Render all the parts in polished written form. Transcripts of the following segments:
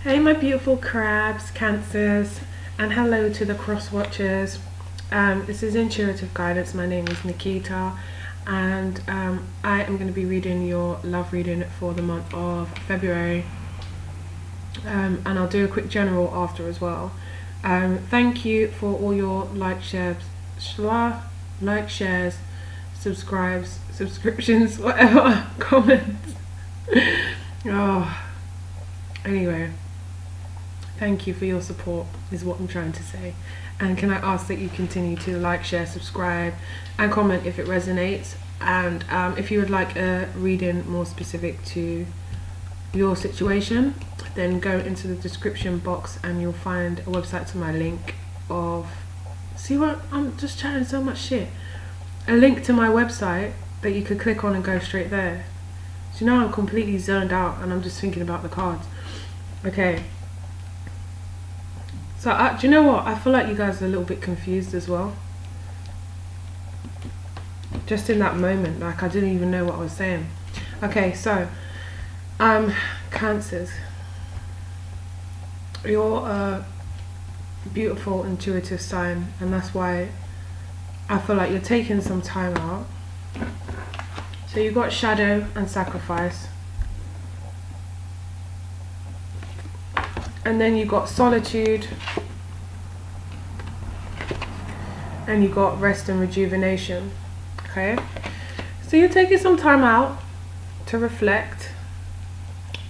Hey my beautiful crabs, cancers, and hello to the cross watchers. This is Intuitive Guidance. My name is Nikita, and I am going to be reading your love reading for the month of February, and I'll do a quick general after as well. Thank you for all your shares, subscriptions, whatever, comments. Anyway, thank you for your support is what I'm trying to say. And can I ask that you continue to like, share, subscribe, and comment if it resonates. And if you would like a reading more specific to your situation, then go into the description box and you'll find a website to my link of, see what, I'm just chatting so much shit. A link to my website that you could click on and go straight there. So now I'm completely zoned out and I'm just thinking about the cards. Okay. So do you know what? I feel like you guys are a little bit confused as well. Just in that moment, like I didn't even know what I was saying. Okay, so Cancers. You're a beautiful, intuitive sign, and that's why I feel like you're taking some time out. So you've got shadow and sacrifice. And then you got solitude, and you got rest and rejuvenation. Okay, so you're taking some time out to reflect.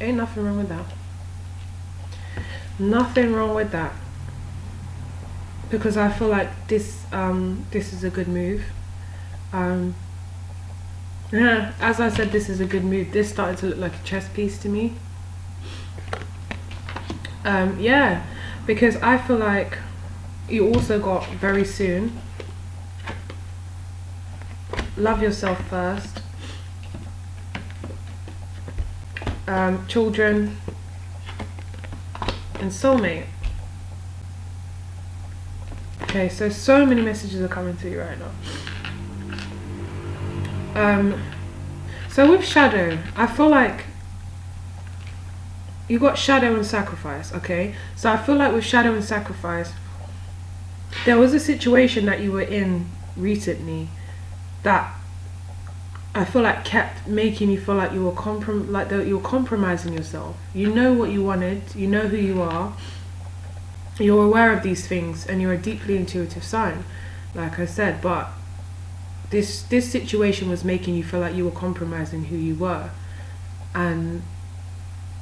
Ain't nothing wrong with that. Nothing wrong with that, because I feel like this is a good move. Yeah, as I said, this is a good move. This started to look like a chess piece to me. Yeah, because I feel like you also got very soon, love yourself first, children, and soulmate. Okay, so many messages are coming to you right now. So with shadow, I feel like you got shadow and sacrifice. Okay, so I feel like with shadow and sacrifice, there was a situation that you were in recently that I feel like kept making you feel like you were you were compromising yourself. You know what you wanted, you know who you are, you're aware of these things, and you're a deeply intuitive sign, like I said. But this situation was making you feel like you were compromising who you were, and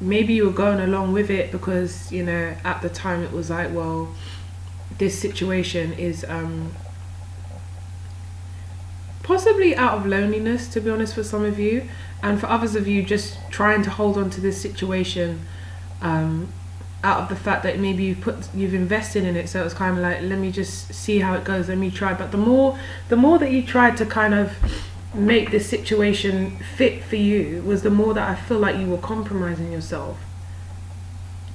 maybe you were going along with it because, you know, at the time it was like, well, this situation is possibly out of loneliness, to be honest, for some of you, and for others of you just trying to hold on to this situation out of the fact that maybe you've invested in it, so it's kind of like, let me just see how it goes, let me try. But the more that you tried to kind of make this situation fit for you, was the more that I feel like you were compromising yourself,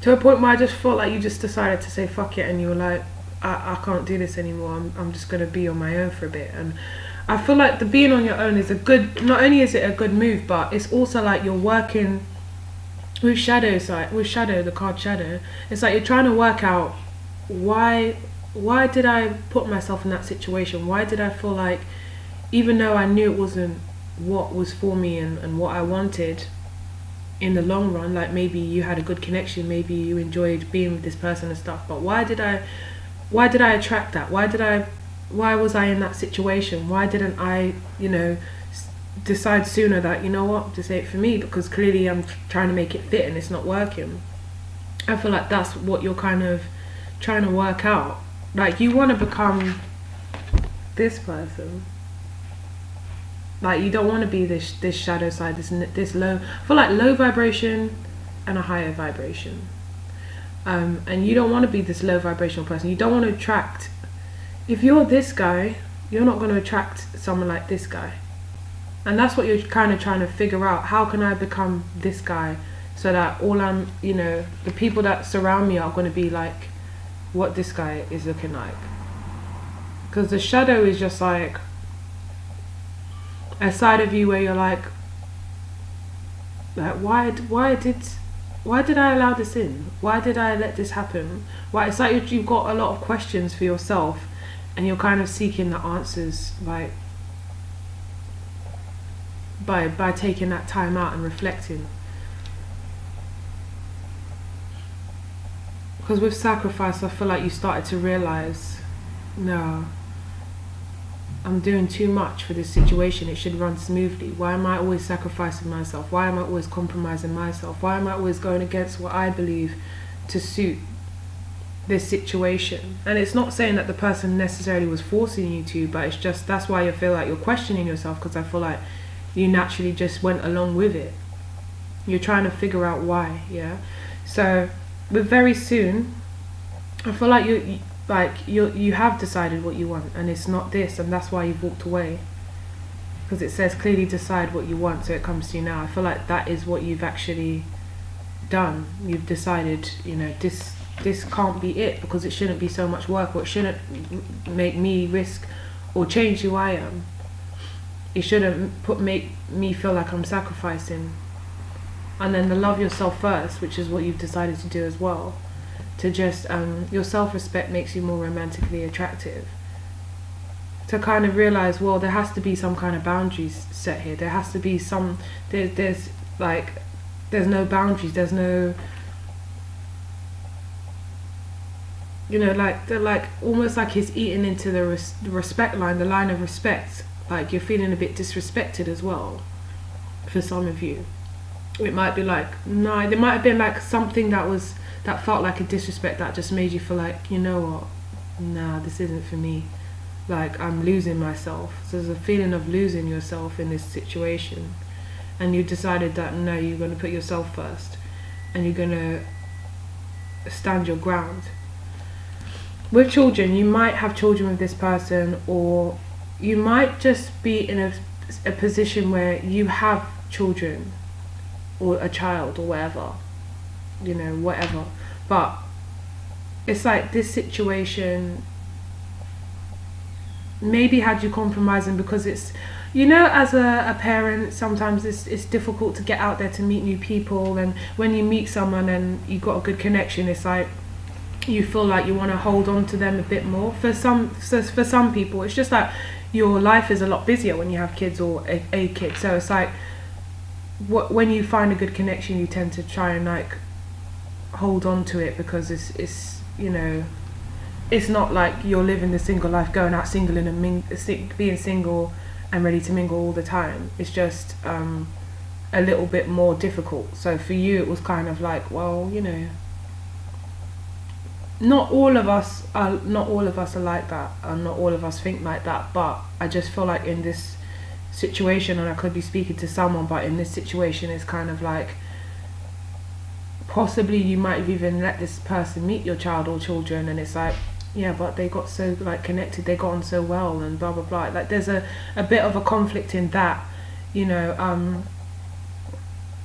to a point where I just felt like you just decided to say fuck it, and you were like, I can't do this anymore, I'm just going to be on my own for a bit. And I feel like the being on your own is a good, not only is it a good move, but it's also like you're working with shadow side, with shadow, the card shadow. It's like you're trying to work out why did I put myself in that situation? Why did I feel like, even though I knew it wasn't what was for me and what I wanted in the long run, like maybe you had a good connection, maybe you enjoyed being with this person and stuff, but why did I attract that? Why was I in that situation? Why didn't I, you know, decide sooner that, you know what, this ain't for me, because clearly I'm trying to make it fit and it's not working. I feel like that's what you're kind of trying to work out. Like, you want to become this person. Like, you don't want to be this shadow side, this low. I feel like low vibration and a higher vibration. And you don't want to be this low vibrational person. You don't want to attract. If you're this guy, you're not going to attract someone like this guy. And that's what you're kind of trying to figure out. How can I become this guy so that you know, the people that surround me are going to be like what this guy is looking like? Because the shadow is just like a side of you where you're like, why did why did I allow this in? Why did I let this happen? Why? It's like you've got a lot of questions for yourself, and you're kind of seeking the answers by taking that time out and reflecting. Because with sacrifice, I feel like you started to realize, no, I'm doing too much for this situation. It should run smoothly. Why am I always sacrificing myself? Why am I always compromising myself? Why am I always going against what I believe to suit this situation? And it's not saying that the person necessarily was forcing you to, but it's just that's why you feel like you're questioning yourself, because I feel like you naturally just went along with it. You're trying to figure out why, yeah? So with very soon, I feel like you have decided what you want, and it's not this, and that's why you've walked away, because it says clearly decide what you want, so it comes to you now. I feel like that is what you've actually done. You've decided, this can't be it, because it shouldn't be so much work, or it shouldn't make me risk or change who I am. It shouldn't make me feel like I'm sacrificing. And then the love yourself first, which is what you've decided to do as well. To just, your self-respect makes you more romantically attractive. To kind of realize, well, there has to be some kind of boundaries set here. There has to be there's no boundaries. There's no, they're like almost like he's eating into the respect line, the line of respect. Like you're feeling a bit disrespected as well. For some of you, it might be like, no, there might have been like something that felt like a disrespect that just made you feel like, you know what, nah, this isn't for me. Like I'm losing myself. So there's a feeling of losing yourself in this situation, and you decided that no, you're going to put yourself first, and you're going to stand your ground. With children, you might have children with this person, or you might just be in a position where you have children or a child or whatever, whatever. But it's like this situation maybe had you compromising, because it's, as a parent, sometimes it's difficult to get out there to meet new people, and when you meet someone and you got a good connection, it's like you feel like you want to hold on to them a bit more. For some people, it's just like your life is a lot busier when you have kids or a kid, so it's like when you find a good connection, you tend to try and like hold on to it, because it's it's not like you're living the single life, going out singling and being single and ready to mingle all the time. It's just a little bit more difficult. So for you, it was kind of like, well, not all of us are like that, and not all of us think like that. But I just feel like in this situation, and I could be speaking to someone, but in this situation, it's kind of like possibly you might have even let this person meet your child or children, and it's like, yeah, but they got so like connected, they got on so well, and blah blah blah. Like there's a bit of a conflict in that,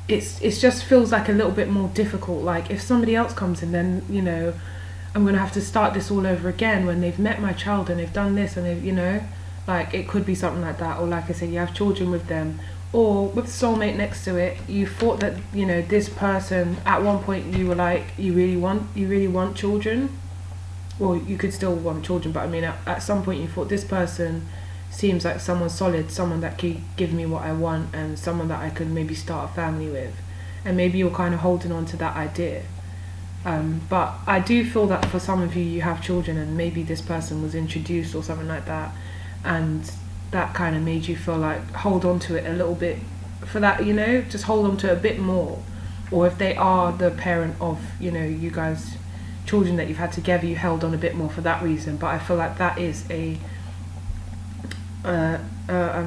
it's just feels like a little bit more difficult. Like if somebody else comes in, then I'm gonna have to start this all over again when they've met my child and they've done this and they've like it could be something like that. Or like I said, you have children with them, or with soulmate next to it, you thought that this person at one point you were like, you really want children. Well, you could still want children, but I mean at some point you thought this person seems like someone solid, someone that could give me what I want, and someone that I could maybe start a family with. And maybe you're kind of holding on to that idea. But I do feel that for some of you, you have children, and maybe this person was introduced or something like that, and that kind of made you feel like hold on to it a little bit for that, just hold on to it a bit more. Or if they are the parent of you guys children that you've had together, you held on a bit more for that reason. But I feel like that is a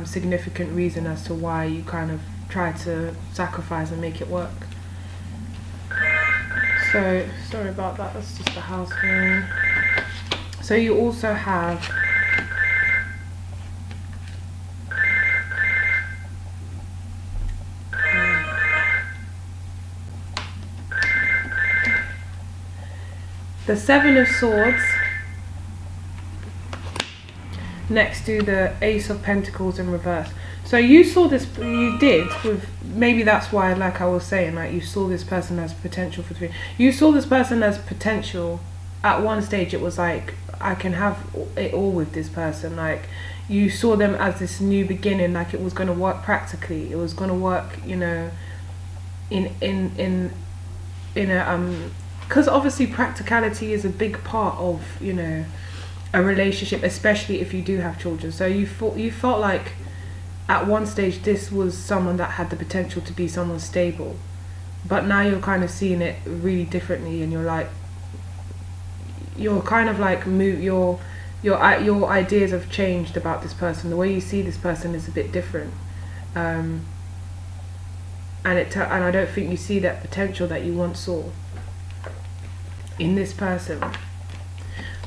significant reason as to why you kind of try to sacrifice and make it work. So sorry about that, that's just the house phone. So you also have the Seven of Swords next to the Ace of Pentacles in reverse. So you saw this, you did with, maybe that's why, like I was saying, like you saw this person as potential for three. You saw this person as potential. At one stage, it was like I can have it all with this person. Like you saw them as this new beginning, like it was going to work practically. It was going to work, you know, in a because obviously practicality is a big part of, you know, a relationship, especially if you do have children. So you felt like at one stage this was someone that had the potential to be someone stable, but now you're kind of seeing it really differently, and you're kind of like your ideas have changed about this person. The way you see this person is a bit different, and I don't think you see that potential that you once saw in this person.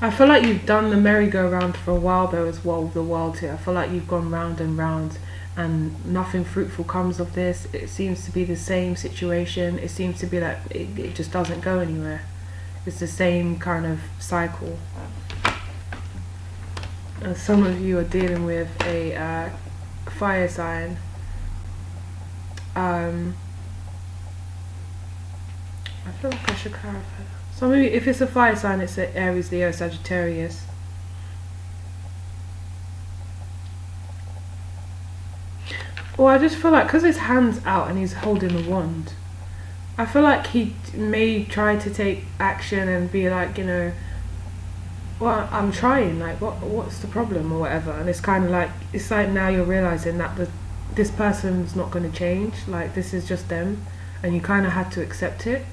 I feel like you've done the merry-go-round for a while though as well with the world here. I feel like you've gone round and round and nothing fruitful comes of this. It seems to be the same situation. It seems to be that it just doesn't go anywhere. It's the same kind of cycle. And some of you are dealing with a fire sign. I feel like I should clarify that. So maybe if it's a fire sign, it's a Aries, Leo, Sagittarius. Well, I just feel like because his hand's out and he's holding a wand, I feel like he may try to take action and be like, you know, well, I'm trying, like, what's the problem or whatever. And it's kind of like, it's like now you're realizing that this person's not going to change. Like, this is just them, and you kind of had to accept it.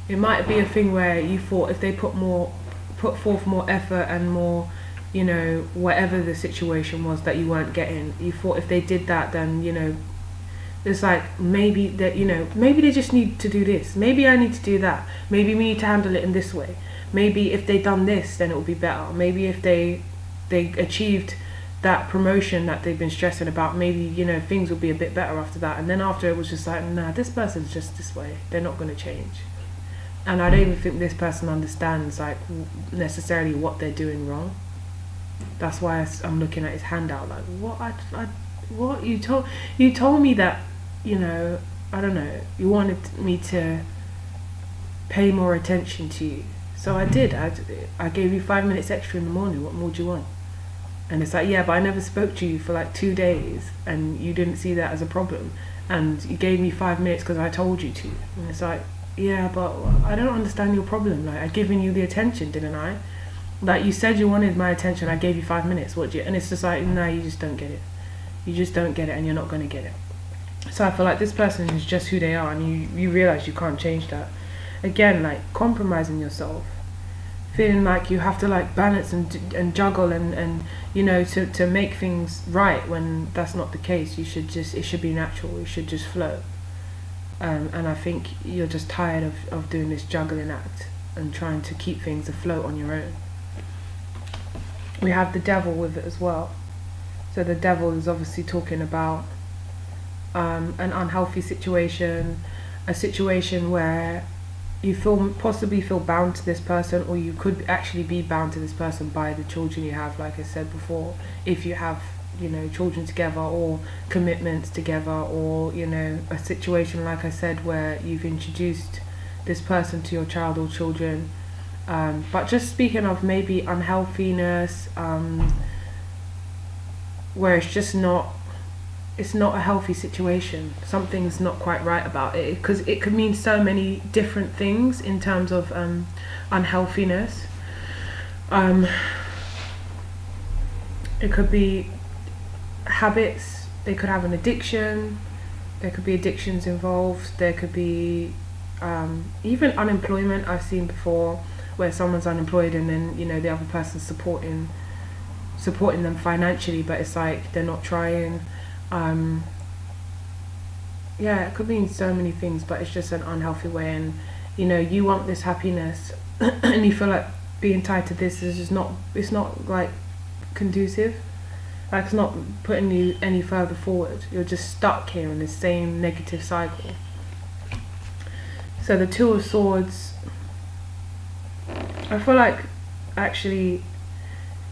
It might be a thing where you thought if they put forth more effort and more, you know, whatever the situation was that you weren't getting, you thought if they did that, then, you know, it's like maybe that, you know, maybe they just need to do this, maybe I need to do that, maybe we need to handle it in this way, maybe if they done this then it would be better, maybe if they achieved that promotion that they've been stressing about, maybe, you know, things will be a bit better after that. And then after it was just like, nah, this person's just this way, they're not going to change. And I don't even think this person understands like necessarily what they're doing wrong. That's why I'm looking at his handout like, what you told me that, you know, I don't know, you wanted me to pay more attention to you, so I did. I gave you 5 minutes extra in the morning. What more do you want? And it's like, yeah, but I never spoke to you for like 2 days and you didn't see that as a problem, and you gave me 5 minutes because I told you to. And it's like, yeah, but I don't understand your problem. Like, I've given you the attention, didn't I? Like, you said you wanted my attention, I gave you 5 minutes, what do you? And it's just like, no, you just don't get it. You just don't get it, and you're not going to get it. So I feel like this person is just who they are, and you realize you can't change that. Again, like, compromising yourself, feeling like you have to like balance and juggle and you know, to make things right, when that's not the case. It should be natural. It should just flow. And I think you're just tired of doing this juggling act and trying to keep things afloat on your own. We have the devil with it as well. So the devil is obviously talking about an unhealthy situation, a situation where you possibly feel bound to this person, or you could actually be bound to this person by the children you have, like I said before, if you have, you know, children together or commitments together, or, you know, a situation like I said where you've introduced this person to your child or children. But just speaking of maybe unhealthiness, where it's not a healthy situation. Something's not quite right about it, because it could mean so many different things in terms of unhealthiness. It could be habits, they could have an addiction, there could be addictions involved, there could be even unemployment. I've seen before where someone's unemployed and then, you know, the other person's supporting them financially, but it's like they're not trying. Yeah, it could mean so many things, but it's just an unhealthy way. And, you know, you want this happiness and you feel like being tied to this is just not, it's not like conducive. Like, it's not putting you any further forward. You're just stuck here in the same negative cycle. So the Two of Swords, I feel like actually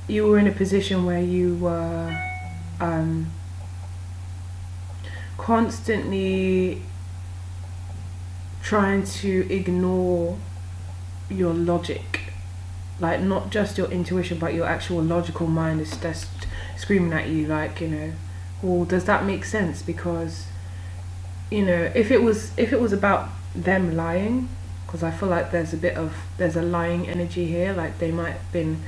you were in a position where you were um, constantly trying to ignore your logic, like not just your intuition but your actual logical mind is just screaming at you, like, you know, well, does that make sense? Because, you know, if it was about them lying, because I feel like there's a lying energy here, like they might have been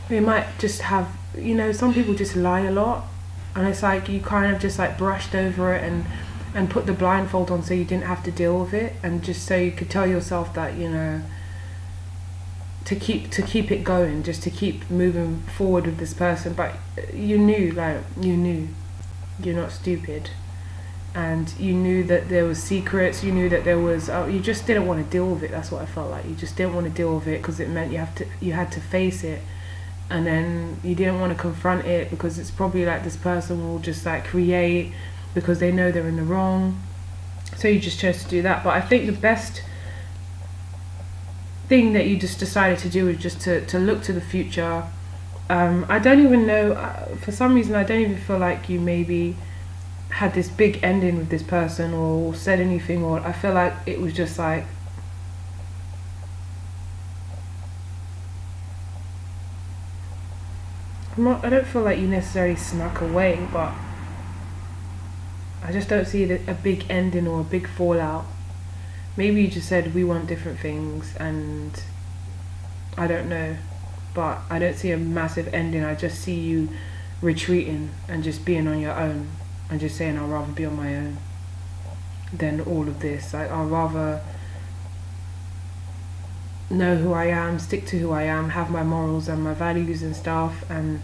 they might just have, you know, some people just lie a lot, and it's like you kind of just like brushed over it and put the blindfold on so you didn't have to deal with it, and just so you could tell yourself that, you know, to keep it going, just to keep moving forward with this person. But you knew you're not stupid, and you knew that there was secrets, you knew that there was you just didn't want to deal with it. That's what I felt like. You just didn't want to deal with it because it meant you had to face it, and then you didn't want to confront it because it's probably like this person will just like create because they know they're in the wrong, so you just chose to do that. But I think the best thing that you just decided to do was just to look to the future. I don't even know, for some reason I don't even feel like you maybe had this big ending with this person or said anything, or I feel like it was just like I don't feel like you necessarily snuck away, but I just don't see a big ending or a big fallout. Maybe you just said we want different things, and I don't know, but I don't see a massive ending. I just see you retreating and just being on your own and just saying I'd rather be on my own than all of this. Like, I'd rather know who I am, stick to who I am, have my morals and my values and stuff, and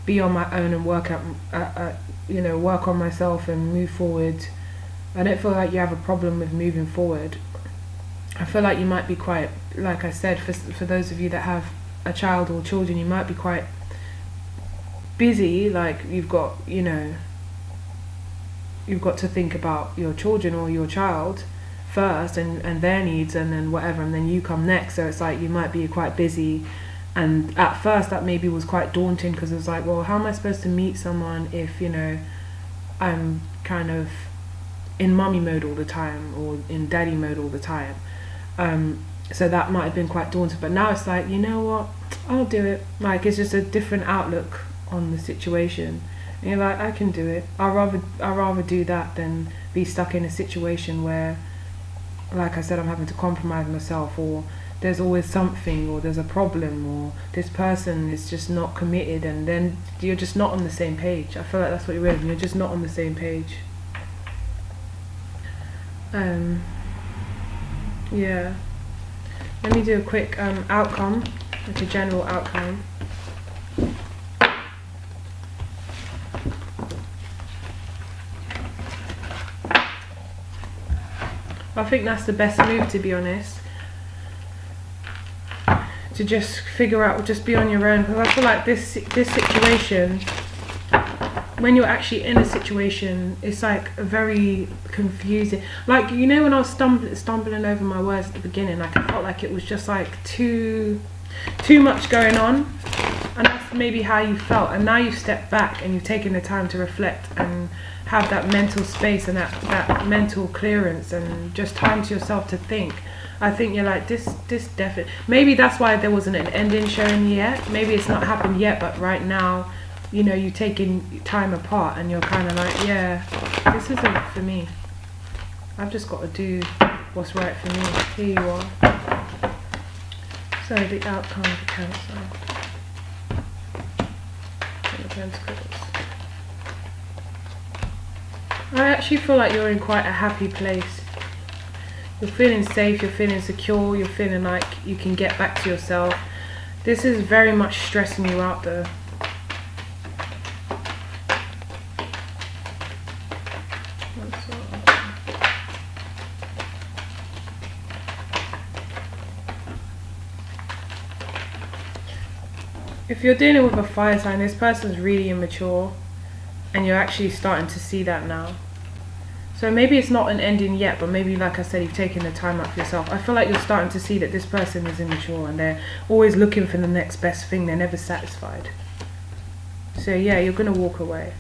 be on my own and work work on myself and move forward. I don't feel like you have a problem with moving forward. I feel like you might be quite, like I said, for those of you that have a child or children, you might be quite busy, like you've got to think about your children or your child first and their needs, and then whatever, and then you come next. So it's like you might be quite busy, and at first that maybe was quite daunting because it was like, well, how am I supposed to meet someone if, you know, I'm kind of in mummy mode all the time or in daddy mode all the time. So that might have been quite daunting, but now it's like, you know what, I'll do it. Like, it's just a different outlook on the situation, and you're like, I can do it. I'd rather do that than be stuck in a situation where, like I said, I'm having to compromise myself, or there's always something, or there's a problem, or this person is just not committed, and then you're just not on the same page. I feel like that's what you're in. You're just not on the same page. Yeah. Let me do a quick outcome, like a general outcome. I think that's the best move, to be honest. To just figure out, just be on your own, because I feel like this situation, when you're actually in a situation, it's like very confusing. Like, you know, when I was stumbling over my words at the beginning, like I felt like it was just like too much going on, and that's maybe how you felt. And now you've stepped back and you've taken the time to reflect and have that mental space and that mental clearance and just time to yourself to think. I think you're like, this definitely, maybe that's why there wasn't an ending shown yet. Maybe it's not happened yet, but right now, you know, you're taking time apart and you're kind of like, yeah, this isn't for me. I've just got to do what's right for me. Here you are. So the outcome of the Cancer. And the Pentacles. I actually feel like you're in quite a happy place. You're feeling safe, you're feeling secure, you're feeling like you can get back to yourself. This is very much stressing you out though. If you're dealing with a fire sign, this person's really immature, and you're actually starting to see that now. So maybe it's not an ending yet, but maybe, like I said, you've taken the time out for yourself. I feel like you're starting to see that this person is immature and they're always looking for the next best thing. They're never satisfied. So yeah, you're gonna walk away,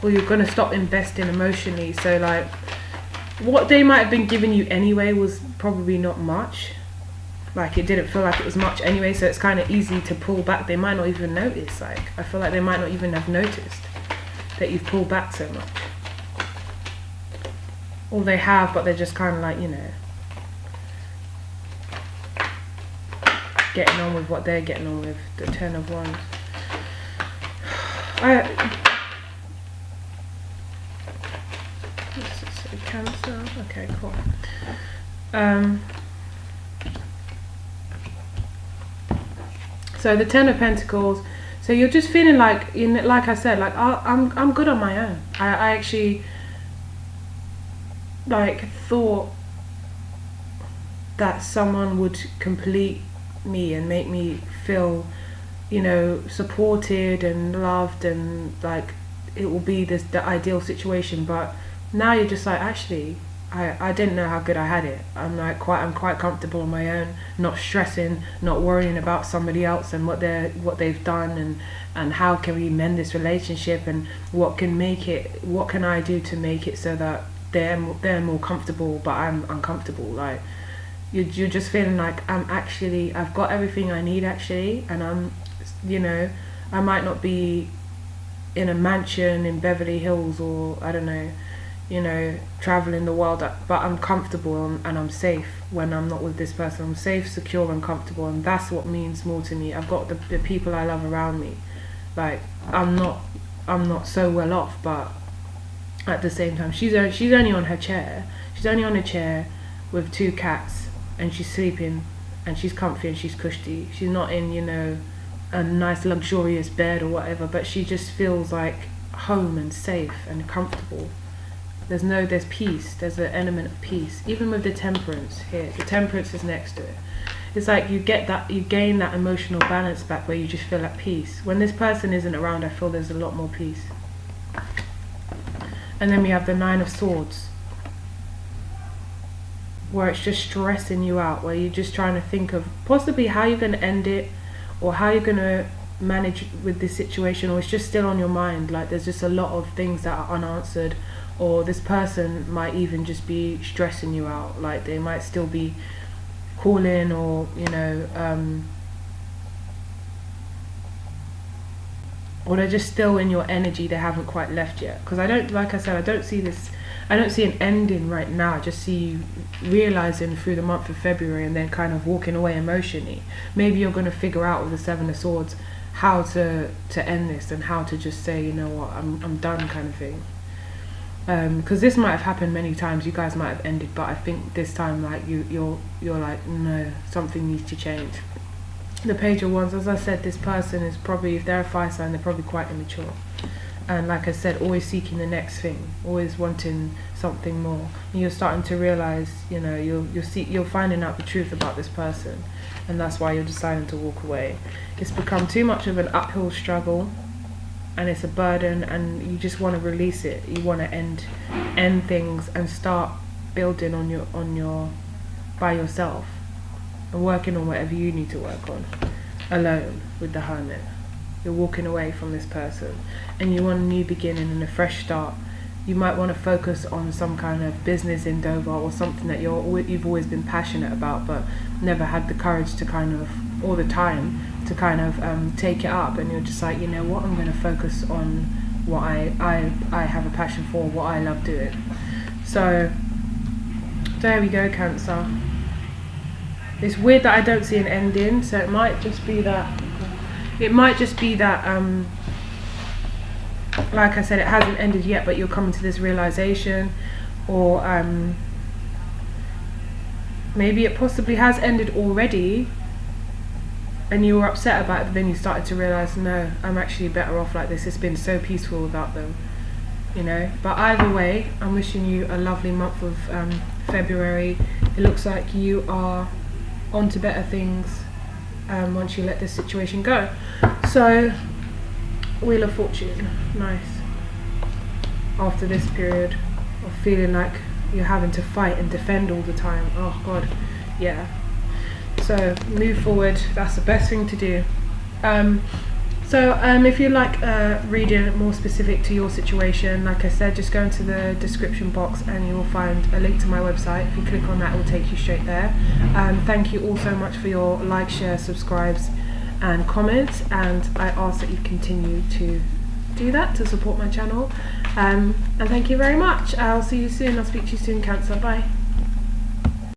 or you're gonna stop investing emotionally. So like, what they might have been giving you anyway was probably not much. Like, it didn't feel like it was much anyway, so it's kind of easy to pull back. They might not even notice. Like, I feel like they might not even have noticed that you've pulled back so much. Or they have, but they're just kind of like, you know, getting on with what they're getting on with. The 10 of Wands. Cancer. Okay, cool. So the 10 of Pentacles. So you're just feeling like, like I said, like I'm good on my own. I actually like thought that someone would complete me and make me feel, you know, supported and loved, and like it will be the ideal situation. But now you're just like, actually, I didn't know how good I had it. I'm quite comfortable on my own, not stressing, not worrying about somebody else and what they've done, and how can we mend this relationship, and what can I do to make it so that they're more comfortable but I'm uncomfortable. Like, you're just feeling like I've got everything I need actually, and I'm, you know, I might not be in a mansion in Beverly Hills, or I don't know, you know, traveling the world, but I'm comfortable and I'm safe when I'm not with this person. I'm safe, secure and comfortable, and that's what means more to me. I've got the people I love around me. Like, I'm not so well off, but at the same time, she's only on her chair. She's only on a chair with 2 cats, and she's sleeping, and she's comfy and she's cushy. She's not in, you know, a nice luxurious bed or whatever, but she just feels like home and safe and comfortable. There's peace. There's an element of peace, even with the Temperance here. The Temperance is next to it. It's like you gain that emotional balance back, where you just feel at peace. When this person isn't around, I feel there's a lot more peace. And then we have the 9 of Swords, where it's just stressing you out, where you're just trying to think of possibly how you're going to end it, or how you're going to manage with this situation, or it's just still on your mind. Like, there's just a lot of things that are unanswered, or this person might even just be stressing you out. Like, they might still be calling, or, you know, or they're just still in your energy. They haven't quite left yet, because like I said, I don't see an ending right now. I just see you realizing through the month of February, and then kind of walking away emotionally. Maybe you're going to figure out with the 7 of Swords how to end this, and how to just say, you know what, I'm done, kind of thing. Because this might have happened many times. You guys might have ended, but I think this time, like, you're like, no, something needs to change. The Page of Wands, as I said, this person is probably, if they're a fire sign, they're probably quite immature. And like I said, always seeking the next thing, always wanting something more. And you're starting to realize, you know, you're finding out the truth about this person, and that's why you're deciding to walk away. It's become too much of an uphill struggle, and it's a burden, and you just want to release it. You want to end things and start building on your by yourself, and working on whatever you need to work on alone with the Hermit. You're walking away from this person, and you want a new beginning and a fresh start. You might want to focus on some kind of business endeavor, or something that you've always been passionate about, but never had the courage to kind of, or the time to kind of take it up. And you're just like, you know what, I'm going to focus on what I have a passion for, what I love doing. So there we go, Cancer. It's weird that I don't see an ending, so it might just be that like I said, it hasn't ended yet, but you're coming to this realization, or maybe it possibly has ended already and you were upset about it, but then you started to realize, no, I'm actually better off like this. It's been so peaceful without them, you know. But either way, I'm wishing you a lovely month of February. It looks like you are on to better things once you let this situation go. So, Wheel of Fortune, nice. After this period of feeling like you're having to fight and defend all the time, oh God, yeah. So move forward, that's the best thing to do. So if you like reading more specific to your situation, like I said, just go into the description box and you will find a link to my website. If you click on that, it will take you straight there. Thank you all so much for your likes, shares, subscribes and comments, and I ask that you continue to do that to support my channel. And thank you very much. I'll see you soon. I'll speak to you soon, Cancer. Bye.